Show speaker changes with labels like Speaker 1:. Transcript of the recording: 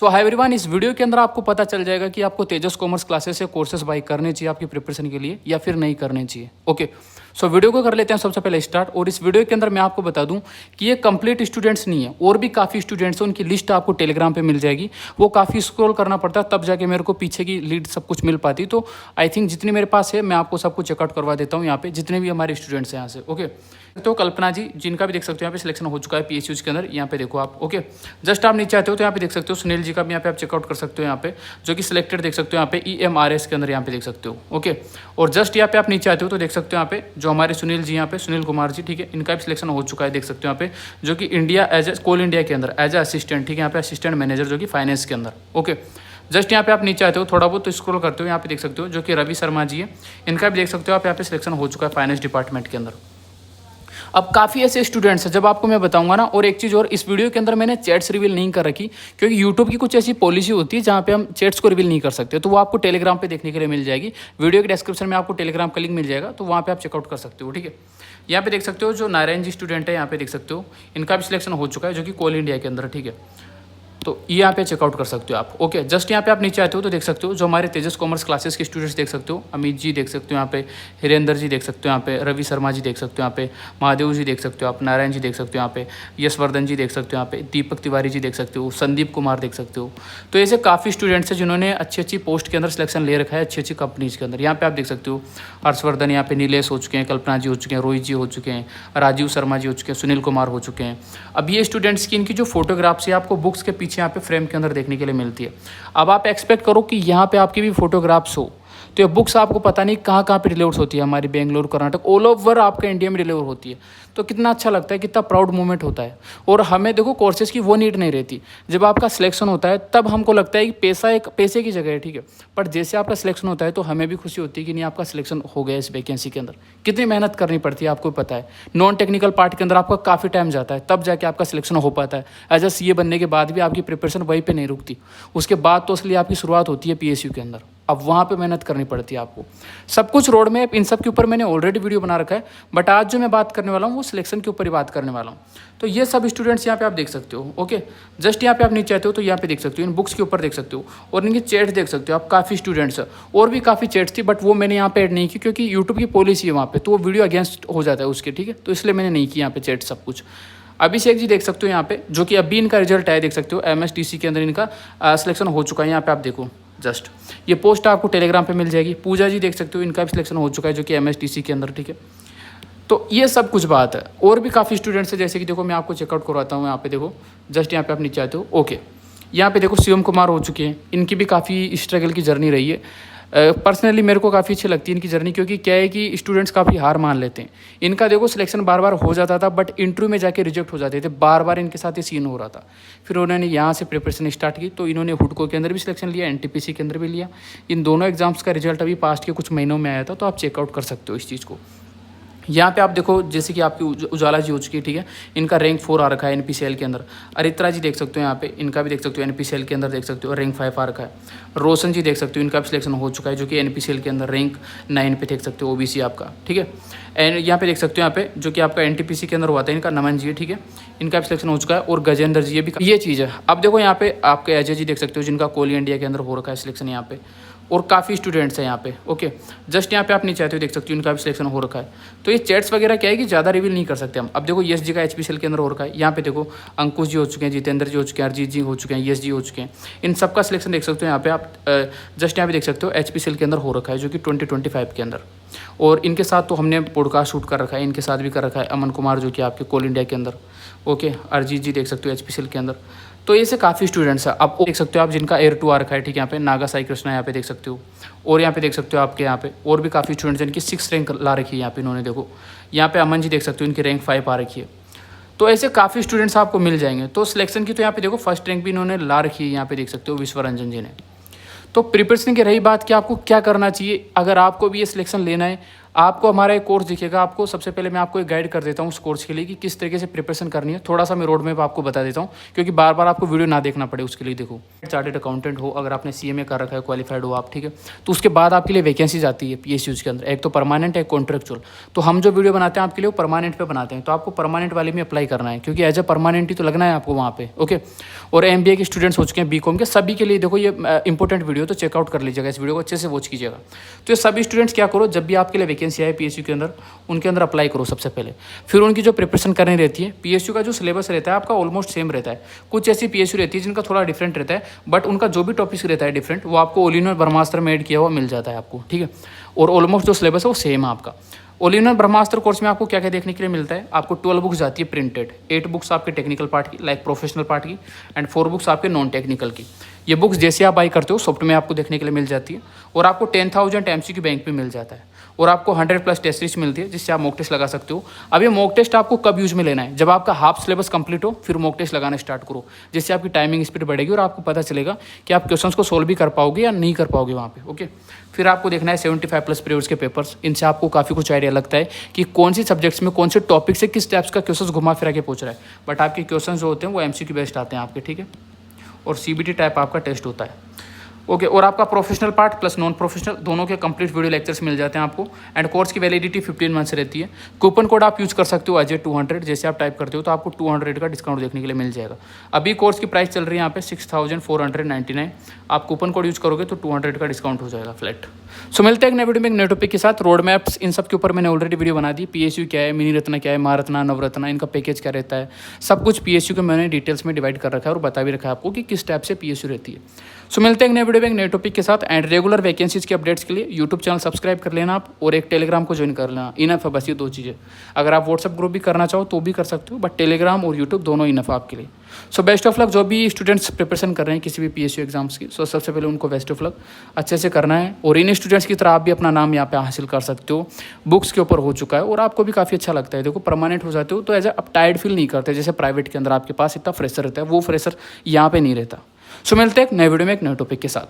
Speaker 1: तो hi everyone, इस video के अंदर आपको पता चल जाएगा कि आपको तेजस कॉमर्स क्लासेस से कोर्सेज बाई करने चाहिए आपकी प्रिपरेशन के लिए या फिर नहीं करने चाहिए। ओके, सो वीडियो को कर लेते हैं सबसे पहले स्टार्ट। और इस वीडियो के अंदर मैं आपको बता दूं कि ये कंप्लीट स्टूडेंट्स नहीं है, और भी काफ़ी स्टूडेंट्स हैं, उनकी लिस्ट आपको टेलीग्राम पे मिल जाएगी। वो काफ़ी स्क्रॉल करना पड़ता है तब जाके मेरे को पीछे की लीड सब कुछ मिल पाती। तो आई थिंक जितनी मेरे पास है मैं आपको सब कुछ चेकआउट करवा देता हूँ यहाँ पे, जितने भी हमारे स्टूडेंट्स हैं यहाँ से। ओके, तो कल्पना जी जिनका भी देख सकते हो यहाँ पे सिलेक्शन हो चुका है पीएसयूज के अंदर, यहाँ पे देखो आप। ओके, जस्ट आप नीचे आते हो तो यहाँ पे देख सकते हो सुनील जी का भी यहाँ पे आप चेकआउट कर सकते हो यहाँ पे, जो कि सिलेक्टेड देख सकते हो यहाँ पे EMRS के अंदर यहाँ पे देख सकते हो। ओके, और जस्ट यहाँ पे आप नीचे आते हो तो देख सकते हो यहाँ पे जो हमारे सुनील जी यहाँ पे, सुनील कुमार जी, ठीक है, इनका भी सिलेक्शन हो चुका है देख सकते हो यहाँ पे, जो कि India as a Coal India के अंदर एज ए असिस्टेंट, ठीक है, यहाँ पे असिस्टेंट मैनेजर जो कि फाइनेंस के अंदर। ओके, जस्ट यहाँ पे आप नीचे आते हो थोड़ा बहुत तो स्क्रॉल करते हो, यहाँ पे देख सकते हो जो कि रवि शर्मा जी है, इनका भी देख सकते हो आप यहाँ पे सिलेक्शन हो चुका है फाइनेंस डिपार्टमेंट के अंदर। अब काफ़ी ऐसे स्टूडेंट्स हैं जब आपको मैं बताऊंगा ना। और एक चीज़ और, इस वीडियो के अंदर मैंने चैट्स रिवील नहीं कर रखी, क्योंकि यूट्यूब की कुछ ऐसी पॉलिसी होती है जहाँ पे हम चैट्स को रिवील नहीं कर सकते, तो वो आपको टेलीग्राम पे देखने के लिए मिल जाएगी। वीडियो के डिस्क्रिप्शन में आपको टेलीग्राम का लिंक मिल जाएगा, तो वहाँ पे आप चेकआउट कर सकते हो। ठीक है, यहाँ पे देख सकते हो जो नारायण जी स्टूडेंट है, यहाँ पे देख सकते हो इनका भी सिलेक्शन हो चुका है, जो कि कोल इंडिया के अंदर। ठीक है, तो ये यहाँ पे चेकआउट कर सकते हो आप। ओके, जस्ट यहाँ पे आप नीचे आते हो तो देख सकते हो जो हमारे तेजस कॉमर्स क्लासेस के स्टूडेंट्स देख सकते हो, अमित जी देख सकते हो यहाँ पे, हिरेंद्र जी देख सकते हो यहाँ पे, रवि शर्मा जी देख सकते हो यहाँ पे, महादेव जी देख सकते हो आप, नारायण जी देख सकते हो यहाँ पे, यशवर्धन जी देख सकते हो यहाँ पे, दीपक तिवारी जी देख सकते हो, संदीप कुमार देख सकते हो। तो ऐसे काफ़ी स्टूडेंट्स हैं जिन्होंने अच्छी अच्छी पोस्ट के अंदर सिलेक्शन ले रखा है, अच्छी अच्छी कंपनीज के अंदर। यहाँ पे आप देख सकते हो हर्षवर्धन, यहाँ पे नीलेश हो चुके हैं, कल्पना जी हो चुके हैं, रोहित जी हो चुके हैं, राजीव शर्मा जी हो चुके हैं, सुनील कुमार हो चुके हैं। अब ये स्टूडेंट्स की इनकी जो फोटोग्राफ्स है आपको बुक्स के पीछे यहाँ पे फ्रेम के अंदर देखने के लिए मिलती है। अब आप एक्सपेक्ट करो कि यहाँ पे आपकी भी फोटोग्राफ्स हो, तो ये बुक्स आपको पता नहीं कहाँ कहाँ पे डिलीवर होती है, हमारी बेंगलुरु, कर्नाटक, ऑल ओवर आपका इंडिया में डिलीवर होती है। तो कितना अच्छा लगता है, कितना प्राउड मोमेंट होता है। और हमें देखो कोर्सेज की वो नीड नहीं रहती, जब आपका सिलेक्शन होता है तब हमको लगता है कि पैसा एक पैसे की जगह है, ठीक है, पर जैसे आपका सिलेक्शन होता है तो हमें भी खुशी होती है कि नहीं आपका सिलेक्शन हो गया इस वैकेंसी के अंदर। कितनी मेहनत करनी पड़ती है आपको पता है, नॉन टेक्निकल पार्ट के अंदर आपका काफ़ी टाइम जाता है, तब जाके आपका सिलेक्शन हो पाता है। एज ए CA बनने के बाद भी आपकी प्रिपरेशन वहीं पर नहीं रुकती, उसके बाद तो असली आपकी शुरुआत होती है PSU के अंदर। अब वहाँ पे मेहनत करनी पड़ती है आपको। सब कुछ रोड मैप इन सब के ऊपर मैंने ऑलरेडी वीडियो बना रखा है, बट आज जो मैं बात करने वाला हूँ वो सिलेक्शन के ऊपर ही बात करने वाला हूँ। तो ये सब स्टूडेंट्स यहाँ पे आप देख सकते हो। ओके, जस्ट यहाँ पे आप नीचे आते हो तो यहाँ पे देख सकते हो, इन बुक्स के ऊपर देख सकते हो, और इनके चैट्स देख सकते हो आप। काफ़ी स्टूडेंट्स और भी काफ़ी चैट्स थी, बट वो मैंने यहाँ पे ऐड नहीं की, क्योंकि यूट्यूब की पॉलिसी है वहाँ पे, तो वो वीडियो अगेंस्ट हो जाता है उसके, ठीक है, तो इसलिए मैंने नहीं की यहाँ पे चैट सब कुछ। अभिषेक जी देख सकते हो यहाँ पे, जो कि अभी इनका रिजल्ट आया, देख सकते हो MSTC के अंदर इनका सिलेक्शन हो चुका है। यहाँ पे आप देखो जस्ट ये पोस्ट आपको टेलीग्राम पे मिल जाएगी। पूजा जी देख सकते हो, इनका भी सिलेक्शन हो चुका है, जो कि MSTC के अंदर, ठीक है। तो ये सब कुछ बात है, और भी काफ़ी स्टूडेंट्स हैं, जैसे कि देखो मैं आपको चेकआउट करवाता हूँ। यहाँ पे देखो जस्ट यहाँ पे आप नीचे आते हो। ओके, यहाँ पे देखो शिवम कुमार हो चुके हैं, इनकी भी काफ़ी स्ट्रगल की जर्नी रही है। पर्सनली मेरे को काफ़ी अच्छी लगती है इनकी जर्नी, क्योंकि क्या है कि स्टूडेंट्स काफ़ी हार मान लेते हैं। इनका देखो सिलेक्शन बार बार हो जाता था, बट इंटरव्यू में जाके रिजेक्ट हो जाते थे, बार बार इनके साथ ये सीन हो रहा था। फिर उन्होंने यहाँ से प्रिपरेशन स्टार्ट की, तो इन्होंने हुडको के अंदर भी सिलेक्शन लिया, NTPC के अंदर भी लिया। इन दोनों एग्जाम्स का रिजल्ट अभी पास्ट के कुछ महीनों में आया था, तो आप चेकआउट कर सकते हो इस चीज़ को। यहाँ पे आप देखो जैसे कि आपकी उजाला जी हो चुकी है, ठीक है, इनका रैंक 4 आ रखा है NPCL के अंदर। अरित्रा जी देख सकते हो यहाँ पे, इनका भी देख सकते हो NPCL के अंदर देख सकते हो रैंक 5 आ रखा है। रोशन जी देख सकते हो, इनका भी सिलेक्शन हो चुका है, जो कि NPCL के अंदर रैंक 9 पे देख सकते हो, OBC आपका, ठीक है। एंड यहाँ पे देख सकते हो यहाँ पे जो कि आपका NTPC के अंदर हुआ था, इनका नमन जी है, ठीक है, इनका भी सिलेक्शन हो चुका है। और गजेंद्र जी, ये चीज़ है। अब देखो यहाँ पे आपके अजय जी देख सकते हो, जिनका कोल इंडिया के अंदर हो रखा है सिलेक्शन यहाँ पे, और काफ़ी स्टूडेंट्स हैं यहाँ पे। ओके, जस्ट यहाँ पे आप नीचे आते हो देख सकते हो, इनका भी सिलेक्शन हो रखा है। तो ये चैट्स वगैरह क्या है कि ज़्यादा रिवील नहीं कर सकते हम। अब देखो यश जी का HPCL के अंदर हो रखा है। यहाँ पे देखो अंकुश जी हो चुके हैं, जितेंद्र जी हो चुके हैं, अरिजीत जी हो चुके हैं, यश जी हो चुके हैं। इन सब का सिलेक्शन देख सकते हो यहाँ पे आप। जस्ट यहाँ पे देख सकते हो HPCL के अंदर हो रखा है, जो कि 2025 के अंदर। और इनके साथ तो हमने पॉडकास्ट शूट कर रखा है, इनके साथ भी कर रखा है अमन कुमार, जो कि आपके कोल इंडिया के अंदर। ओके, अरिजीत जी देख सकते हो HPCL के अंदर। तो ऐसे काफ़ी स्टूडेंट्स हैं। अब देख सकते हो आप जिनका Air 2 आ रखा है, ठीक है, यहाँ पे नागा साई कृष्णा यहाँ पे देख सकते हो। और यहाँ पे देख सकते हो आपके यहाँ पे और भी काफ़ी स्टूडेंट्स हैं, इनकी 6 रैंक ला रखी है यहाँ पे इन्होंने। देखो यहाँ पे अमन जी देख सकते हो, इनकी रैंक 5 आ रखी है। तो ऐसे काफ़ी स्टूडेंट्स आपको मिल जाएंगे। तो सिलेक्शन की तो यहाँ पे देखो फर्स्ट रैंक भी इन्होंने ला रखी है, यहाँ पे देख सकते हो विश्वरंजन जी ने। तो प्रिपरेशन की रही बात कि आपको क्या करना चाहिए, अगर आपको भी ये सिलेक्शन लेना है, आपको हमारा एक कोर्स दिखेगा। आपको सबसे पहले मैं आपको एक गाइड कर देता हूँ उस कोर्स के लिए कि किस तरीके से प्रिपरेशन करनी है। थोड़ा सा मैं रोड मैप आपको बता देता हूँ, क्योंकि बार बार आपको वीडियो ना देखना पड़े उसके लिए। देखो, चार्टेड अकाउंटेंट हो, अगर आपने CMA कर रखा है, क्वालिफाइड हो आप, ठीक है, तो उसके बाद आपके लिए वैकेंसीज आती है PSUs के अंदर। एक तो परमानेंट है, कॉन्ट्रेक्चुअल। तो हम जो वीडियो बनाते हैं आपके लिए वो परमानेंट पे बनाते हैं, तो आपको परमानेंट वाले में अप्लाई करना है, क्योंकि एज ए परमानेंट ही तो लगना है आपको वहाँ पे। ओके, और MBA के स्टूडेंट्स हो चुके हैं, BCom के, सभी के लिए देखो ये इंपॉर्टेंट वीडियो, तो चेकआउट कर लीजिएगा, इस वीडियो को अच्छे से वॉच कीजिएगा। तो ये सभी स्टूडेंट्स क्या करो, जब भी आपके लिए वैकेंसी आए PSU के अंदर, उनके अंदर अप्लाई करो सबसे पहले। फिर उनकी जो प्रिपरेशन करनी रहती है, PSU का जो सिलेबस रहता है आपका ऑलमोस्ट सेम रहता है। कुछ ऐसी PSU रहती है जिनका थोड़ा डिफरेंट रहता है, बट उनका जो भी टॉपिक्स रहता है डिफरेंट, वो आपको ऑल इन वन ब्रह्मास्त्र में ऐड किया हुआ मिल जाता है आपको, ठीक है। और ऑलमोस्ट जो सिलेबस है वो सेम है आपका। All in one Brahmastra course में आपको क्या क्या देखने के लिए मिलता है, आपको 12 बुक्स आती है प्रिंटेड, 8 बुक्स आपके टेक्निकल पार्ट की, लाइक प्रोफेशनल पार्ट की, एंड 4 बुक्स आपके नॉन टेक्निकल की। ये बुक्स जैसे आप बाई करते हो सॉफ्ट में आपको देखने के लिए मिल जाती है। और आपको 10,000 MCQ बैंक पे मिल जाता है। और आपको 100+ टेस्ट सीरीज मिलती है, जिससे आप मॉक टेस्ट लगा सकते हो। अब ये मॉक टेस्ट आपको कब यूज में लेना है, जब आपका हाफ सिलेबस कंप्लीट हो, फिर मॉक टेस्ट लगाना स्टार्ट करो, जिससे आपकी टाइमिंग स्पीड बढ़ेगी और आपको पता चलेगा कि आप क्वेश्चंस को सोल्व भी कर पाओगे या नहीं कर पाओगे वहाँ पे। ओके, फिर आपको देखना है 75+ प्रीवियस के पेपर्स। इनसे आपको काफ़ी कुछ आइडिया लगता है कि कौन सी सब्जेक्ट्स में कौन से टॉपिक से किस टाइप्स का क्वेश्चन घुमा फिरा के पूछ रहा है। बट आपके क्वेश्चन जो होते हैं वो MCQ बेस्ड आते हैं आपके, ठीक है। और CBT टाइप आपका टेस्ट होता है। ओके, और आपका professional part plus non professional दोनों के कंप्लीट वीडियो लेक्चर्स मिल जाते हैं आपको। एंड कोर्स की वैलिडिटी 15 मंथ्स रहती है। कूपन कोड आप यूज़ कर सकते हो अजय 200, जैसे आप टाइप करते हो तो आपको 200 का डिस्काउंट देखने के लिए मिल जाएगा। अभी कोर्स की प्राइस चल रही है यहाँ पे 6,499। आप कूपन कोड यूज़ करोगे तो 200 का डिस्काउंट हो जाएगा फ्लैट। सो मिलते हैं एक नए वीडियो में एक नए टॉपिक के साथ। रोड मैप्स इन सब के ऊपर मैंने ऑलरेडी वीडियो बना दी। PSU क्या है, मिनी रत्ना क्या है, महारत्ना, नवरत्ना, इनका पैकेज क्या रहता है, सब कुछ PSU के मैंने डिटेल्स में डिवाइड कर रखा है और बता भी रखा है आपको कि किस टाइप से PSU रहती है। सो मिलते हैं एक नए वीडियो में एक नए टॉपिक के साथ। एंड रेगुलर वैकेंसीज के अपडेट्स के लिए यूट्यूब चैनल सब्सक्राइब कर लेना आप, और एक टेलीग्राम को ज्वाइन कर लेना। इनफ है बस ये 2 चीज़ें। अगर आप व्हाट्सअप ग्रुप भी करना चाहो तो भी कर सकते हो, बट टेलीग्राम और यूट्यूब दोनों इनफ आपके लिए। सो बेस्ट ऑफ लक जो भी स्टूडेंट्स प्रिपरेशन कर रहे हैं किसी भी PSU एग्जाम्स की। सो सबसे पहले उनको बेस्ट ऑफ लक, अच्छे से करना है। और इन स्टूडेंट्स की तरह आप भी अपना नाम यहाँ पे हासिल कर सकते हो। बुक्स के ऊपर हो चुका है और आपको भी काफ़ी अच्छा लगता है। देखो, परमानेंट हो जाते हो तो एज अब टायर्ड फील नहीं करते, जैसे प्राइवेट के अंदर आपके पास इतना फ्रेशर रहता है, वो फ्रेशर यहाँ पे नहीं रहता। सो मिलते हैं एक नए वीडियो में एक नए टॉपिक के साथ।